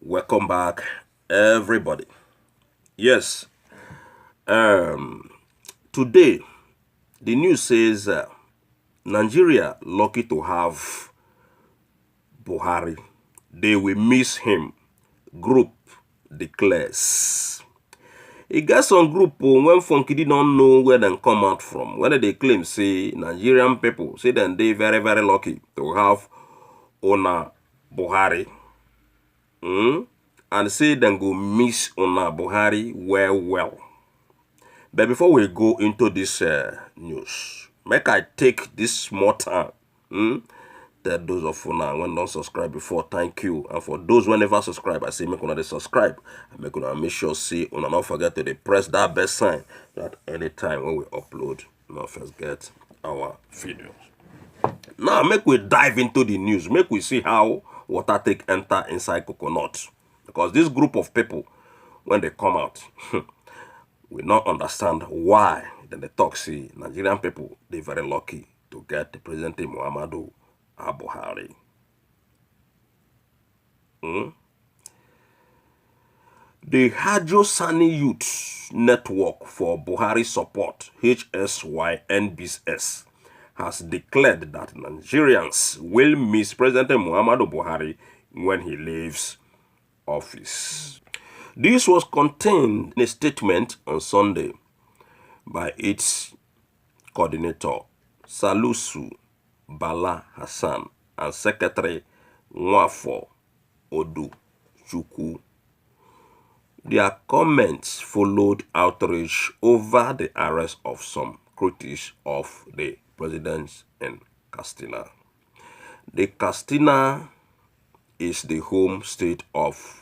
Welcome back, everybody. Yes, today the news says Nigeria lucky to have Buhari. They will miss him. Group declares. E get some group when Funky don't know where they come out from. Whether they claim say Nigerian people say that they very lucky to have Ona Buhari. And say then go miss Ona Buhari well. But before we go into this news, make I take this small time. That those of you now when don't subscribe before, thank you. And for those who never subscribe, I say make una subscribe. And make sure see una not forget to press that bell sign that anytime when we upload, not first get our videos. Now make we dive into the news. Make we see how water take enter inside coconut. Because this group of people, when they come out, we not understand why then they talk see Nigerian people they very lucky to get the President Muhammadu Buhari. The Hajo Sani Youth Network for Buhari Support, HSYNBS, has declared that Nigerians will miss President Muhammadu Buhari when he leaves office. This was contained in a statement on Sunday by its coordinator, Salusu Bala Hassan, and Secretary Nwafo Odu Chukwu. Their comments followed outrage over the arrest of some critics of the president in Katsina. The Katsina is the home state of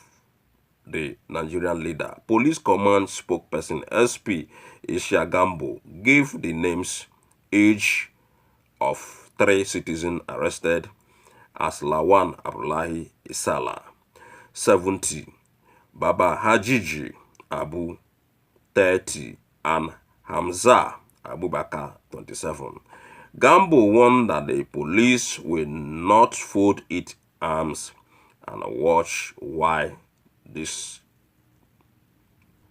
the Nigerian leader. Police Command spokesperson SP Ishagambo gave the names, age of 3 citizens arrested as Lawan Abdullahi Isala, 70, Baba Hajiji Abu, 30, and Hamza Abubakar, 27. Gambo warned that the police will not fold its arms and watch why this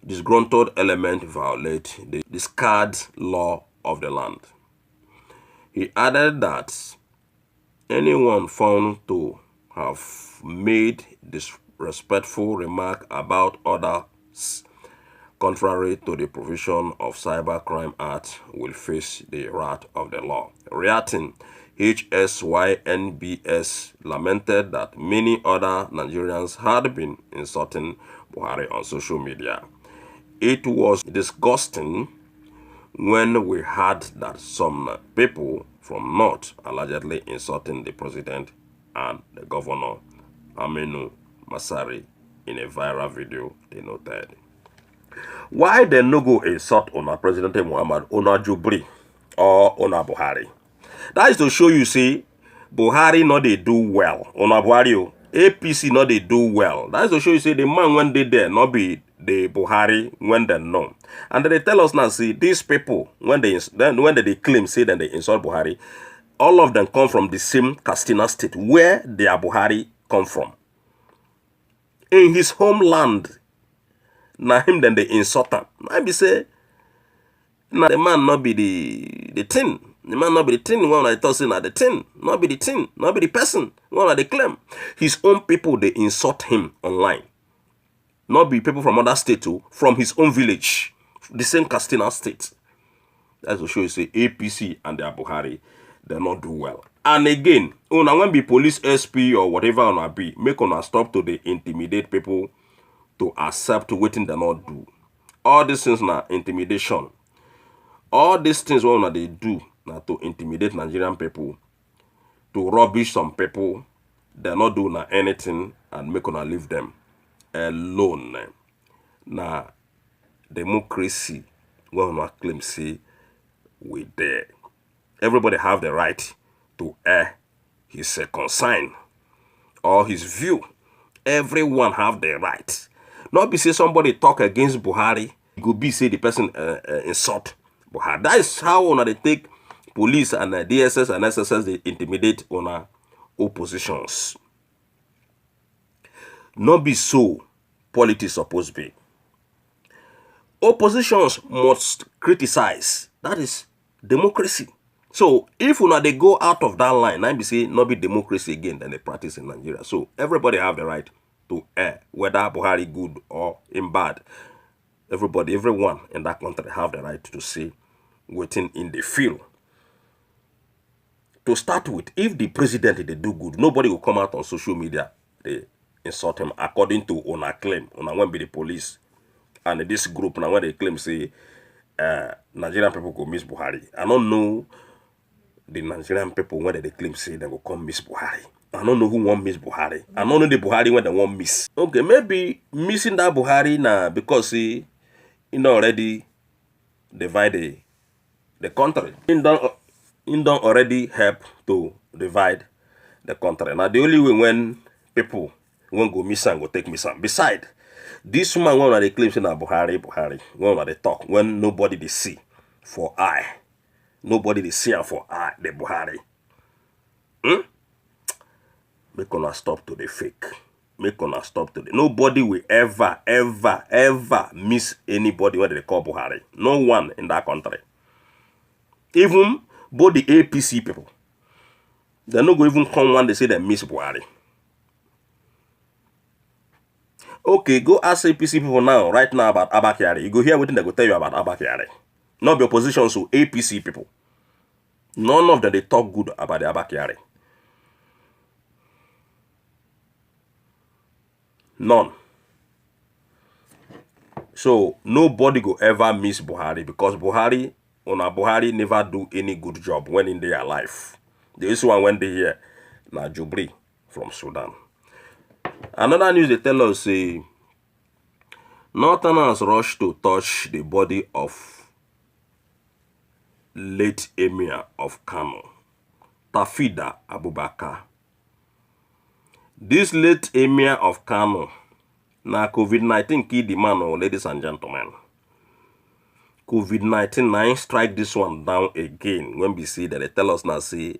disgruntled element violate the discard law of the land. He added that anyone found to have made disrespectful remark about others contrary to the provision of Cybercrime Act will face the wrath of the law. Reacting, HSYNBS lamented that many other Nigerians had been insulting Buhari on social media. It was disgusting when we heard that some people from North allegedly insulting the president and the governor, Aminu Masari, in a viral video, they noted. Why they no go insult on President Muhammad, Ona Jubri, or Ona Buhari? That is to show you, see, Buhari not they do well. Ona Buhari, APC not they do well. That is to show you, see, the man when they there, not be the Buhari when they know. And they tell us now, see, these people, when they claim, say that they insult Buhari, all of them come from the same Katsina state, where their Buhari come from. In his homeland, now him then they insult him. I be say, now the man not be the thing. The man not be the thing. One I thought say na the thing. Not be the thing. Not be the person. One I they claim. His own people they insult him online. Not be people from other state too. From his own village, the same Katsina state. That's to show you say APC and their Buhari they not do well. And again, una when be police SP or whatever una be, make una stop to the intimidate people to accept what they not do. All these things now intimidation. All these things what they do now to intimidate Nigerian people, to rubbish some people, they not do now anything and make una leave them alone. Now democracy what una claim say we there. Everybody have the right to air his concern or his view. Everyone have the right. Not be say somebody talk against Buhari, go be say the person insult Buhari. That is how they take police and DSS and SSS they intimidate on oppositions. Not be so politics supposed to be. Oppositions must criticize. That is democracy. So if una they go out of that line, I be say not be democracy again than they practice in Nigeria. So everybody have the right to err, whether Buhari good or in bad. Everybody, everyone in that country have the right to say waiting in the field. To start with, if the president they do good, nobody will come out on social media. They insult him according to una claim. Una won't be the police. And this group now when they claim say Nigerian people go miss Buhari. I don't know the Nigerian people when they claim say they will come miss Buhari. I don't know who want miss Buhari. I don't know the Buhari when they want miss. Okay, maybe missing that Buhari now because he already divide the country. He don't already help to divide the country. Now the only way when people won't go miss and go take miss and beside this woman one of the claims in Buhari, one of the talk when nobody they see for eye. Nobody they see for eye the Buhari. Make una stop to the fake. Make una stop to the nobody will ever miss anybody what they call Buhari. No one in that country. Even both the APC people. They're not going to even come one they say they miss Buhari. Okay, go ask APC people now, right now about Abba Kyari. You go hear what they go tell you about Abba Kyari. Not the opposition, so APC people. None of them they talk good about the Abba Kyari. None. So nobody go ever miss Buhari because Buhari never do any good job when in their life. This one when they hear na Jubri from Sudan. Another news they tell us say Northerners rush to touch the body of late Emir of Kano, Tafida Abubakar. This late Emir of Kano, na COVID-19 killed the man, ladies and gentlemen. COVID-19 strike this one down again when we see that they tell us now say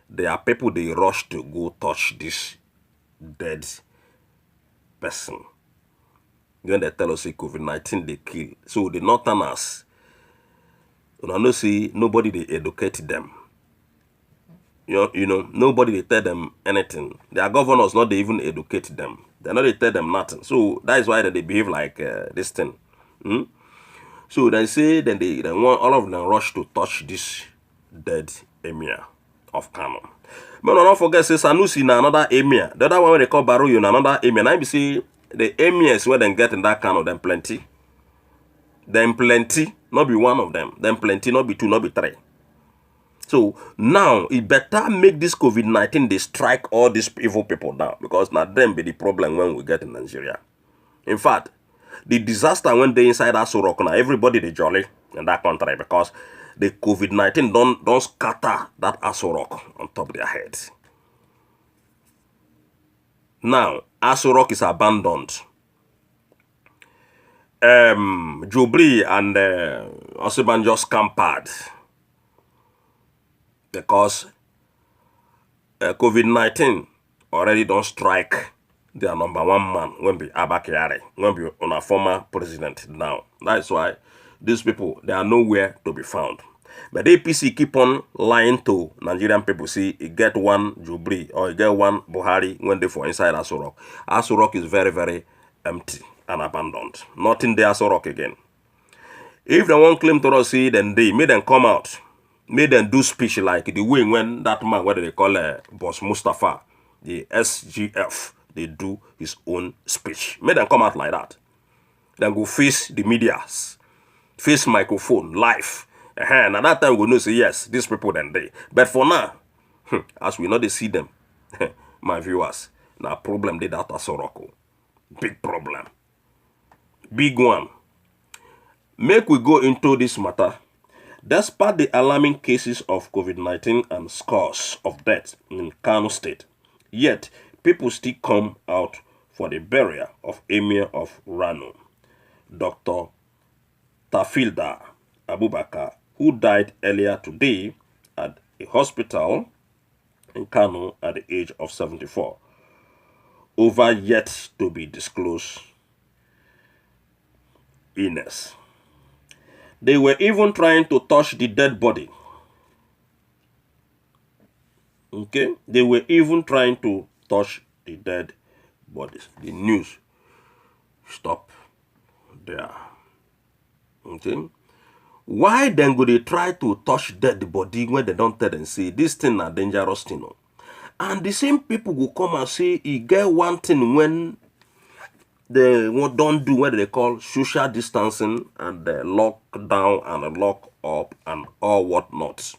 there are people they rush to go touch this dead person. When they tell us say COVID-19 they kill. So the Northerners, you know, see nobody they educate them. You know, nobody they tell them anything. Their governors not they even educate them. They not they tell them nothing. So that is why they behave like this thing. So they say then they want all of them rush to touch this dead emir of Kano. But don't forget say Sanusi na another emir. The other one they call Baroyo na another emir. Now you see the emirs where they get in that Kano, them plenty. Them plenty, not be one of them. Them plenty, not be two, not be three. So now it better make this COVID-19 they strike all these evil people down because now them be the problem when we get in Nigeria. In fact, the disaster when they inside Aso Rock now, everybody they jolly in that country because the COVID-19 don't scatter that Aso Rock on top of their heads. Now Aso Rock is abandoned. Jubri and Osibanjo scampered because COVID-19 already don't strike their number one man when be Abba Kyari, when be on a former president now. That's why these people, they are nowhere to be found. But the APC keep on lying to Nigerian people. See, you get one Jubri or you get one Buhari when they for inside Aso Rock. Aso Rock is very empty and abandoned. Nothing there Aso Rock again. If they won't claim to us, see, then they made them come out. Made them do speech like the way when that man, what they call Boss Mustafa, the SGF, they do his own speech. Made them come out like that. Then go face the medias, face microphone, live. And at that time we know say yes, these people then they. But for now, as we know they see them, my viewers, now problem they that Aso Rock. Big problem. Big one. Make we go into this matter. Despite the alarming cases of COVID-19 and scores of deaths in Kano State, yet people still come out for the burial of Emir of Rano, Dr. Tafilda Abubakar, who died earlier today at a hospital in Kano at the age of 74. over yet to be disclosed illness. They were even trying to touch the dead body. Okay? They were even trying to touch the dead bodies. The news stop there. Okay? Why then go they try to touch dead body when they don't tell them say this thing a dangerous thing? No? And the same people will come and say you get one thing when they don't do what they call social distancing and they lock down and lock up and all whatnot.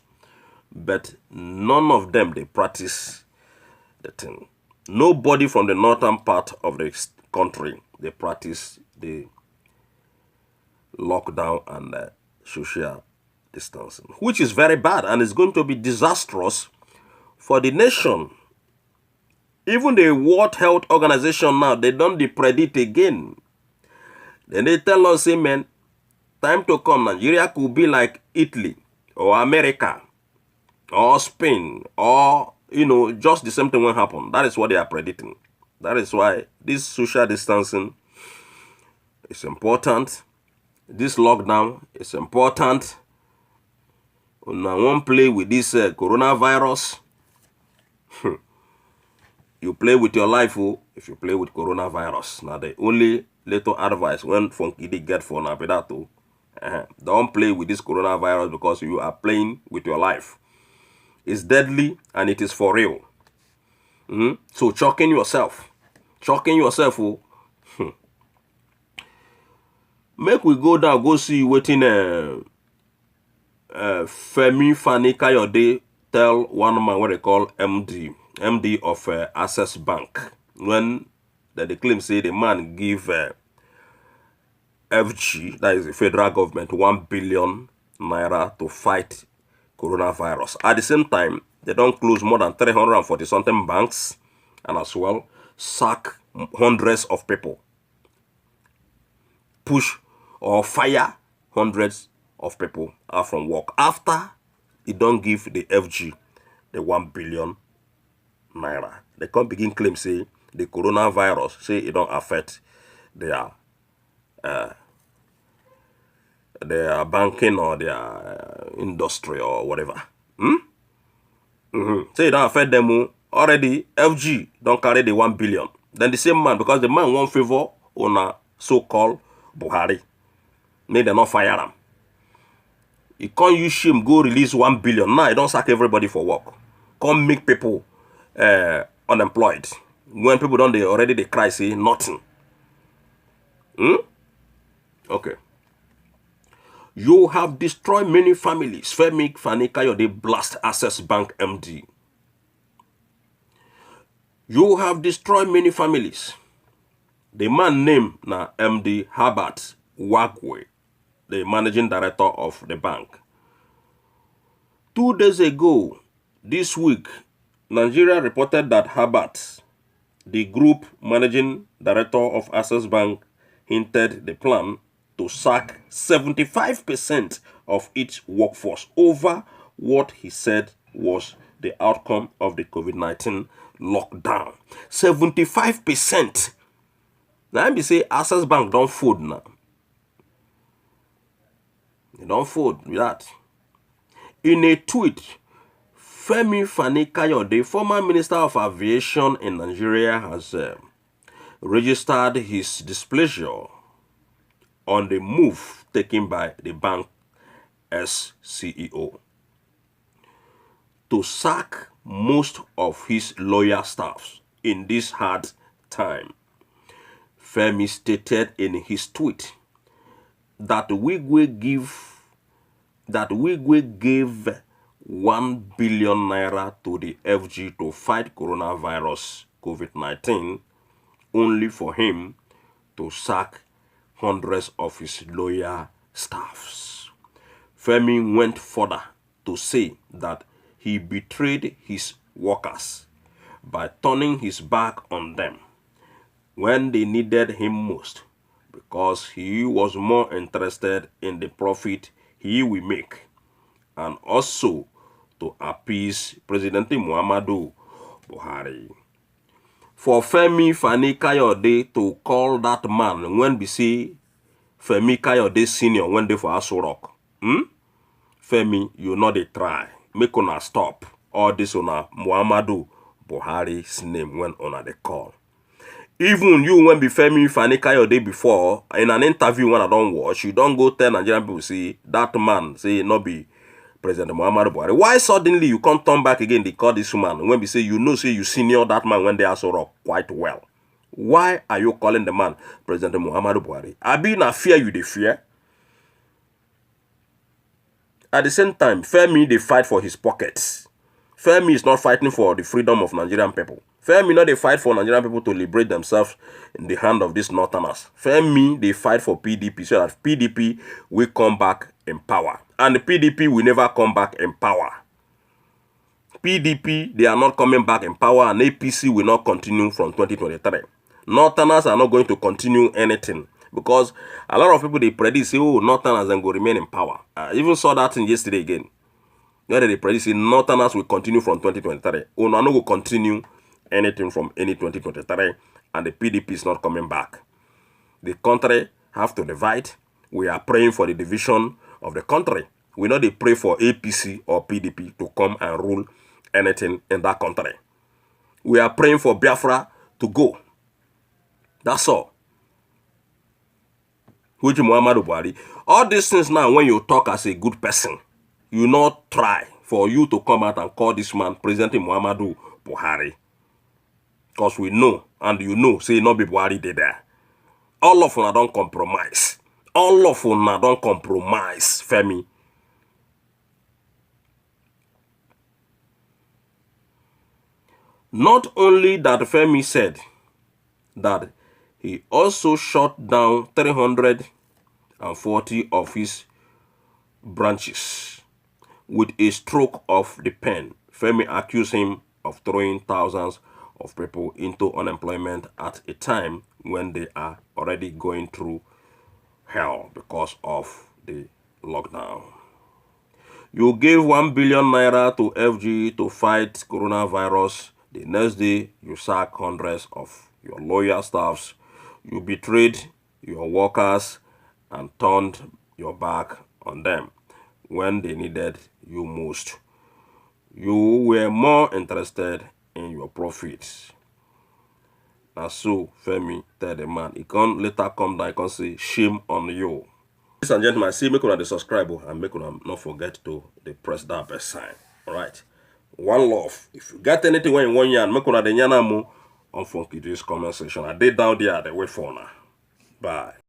But none of them they practice the thing. Nobody from the northern part of the country they practice the lockdown and social distancing, which is very bad and is going to be disastrous for the nation. Even the World Health Organization now, they don't predict again. Then they tell us, say, man, time to come, Nigeria could be like Italy or America or Spain or, just the same thing will happen. That is what they are predicting. That is why this social distancing is important. This lockdown is important. When I won't play with this coronavirus, you play with your life if you play with coronavirus. Now the only little advice when Funky get for Nabedato, don't play with this coronavirus because you are playing with your life. It's deadly and it is for real. So choking yourself. Make we go down, go see waiting Femi Kayode tell one man what they call MD of Access Bank, when they claim say the man give FG, that is the federal government, 1 billion naira to fight coronavirus. At the same time, they don't close more than 340 something banks and as well sack hundreds of people, push or fire hundreds of people out from work after he don't give the FG the 1 billion naira. They can't begin claim say the coronavirus say it don't affect their banking or their industry or whatever. Say it don't affect them already. FG don't carry the 1 billion. Then the same man, because the man won't favor on a so-called Buhari, may they not fire him. You can't use him go release 1 billion. Now, you don't sack everybody for work. Can't make people unemployed. When people don't, they cry, say nothing. Okay. You have destroyed many families. Femi Kayode blast Access Bank MD. You have destroyed many families. The man named na MD Herbert Wagwe, the managing director of the bank. 2 days ago, this week, Nigeria reported that Herbert, the group managing director of Access Bank, hinted the plan to sack 75% of its workforce over what he said was the outcome of the COVID-19 lockdown. 75%. Now, let me say Access Bank don't fold now. They don't fold with that. In a tweet, Femi Kayode, former Minister of Aviation in Nigeria, has registered his displeasure on the move taken by the bank's CEO to sack most of his loyal staffs in this hard time. Femi stated in his tweet that Wigwe gave 1 billion naira to the FG to fight coronavirus COVID-19 only for him to sack hundreds of his loyal staffs. Femi went further to say that he betrayed his workers by turning his back on them when they needed him most, because he was more interested in the profit he will make and also to appease President Muhammadu Buhari. for Femi Kayode to call that man when we see Femi Kayode senior when they for Aso Rock. Femi, you know they try. Make una stop. All this una Muhammadu Buhari's name when una they call. Even you when be Femi Kayode before, in an interview when I don't watch, you don't go tell Nigerian people, see, that man, say, not be President Muhammadu Buhari. Why suddenly you can't turn back again, they call this man, when we say, you know, say you senior that man when they are so rock quite well. Why are you calling the man President Muhammadu Buhari? I be na fear you the fear. At the same time, Femi, they fight for his pockets. Femi is not fighting for the freedom of Nigerian people. Femi, not they fight for Nigerian people to liberate themselves in the hand of these Northerners. Femi, they fight for PDP so that PDP will come back in power. And the PDP will never come back in power. PDP, they are not coming back in power, and APC will not continue from 2023. Northerners are not going to continue anything. Because a lot of people, they predict, say, oh, Northerners then go remain in power. I even saw that thing yesterday again. Where they predict, say, Northerners will continue from 2023. Oh, no, no, will continue anything from any 2023. And the PDP is not coming back. The country have to divide. We are praying for the division of the country. We know they pray for APC or PDP to come and rule anything in that country. We are praying for Biafra to go. That's all. Which Muhammadu Buhari. All these things now, when you talk as a good person, you not try for you to come out and call this man President Muhammadu Buhari. Because we know, and you know, say not be Buhari they there. All of them don't compromise. All of them don't compromise, Femi. Not only that Femi said that he also shut down 340 of his branches with a stroke of the pen. Femi accused him of throwing thousands of people into unemployment at a time when they are already going through hell because of the lockdown. You gave 1 billion naira to FG to fight coronavirus. The next day, you sack hundreds of your loyal staffs. You betrayed your workers and turned your back on them when they needed you most. You were more interested in your profits. And so, Femi tell the man, he can later come down, he can say, shame on you. Ladies and gentlemen, see, make sure subscribe and make sure not forget to press that bell sign. Alright? One love. If you got anything when you want yarn, make sure the yarn on funky this comment section. I did down there, they wait for now. Bye.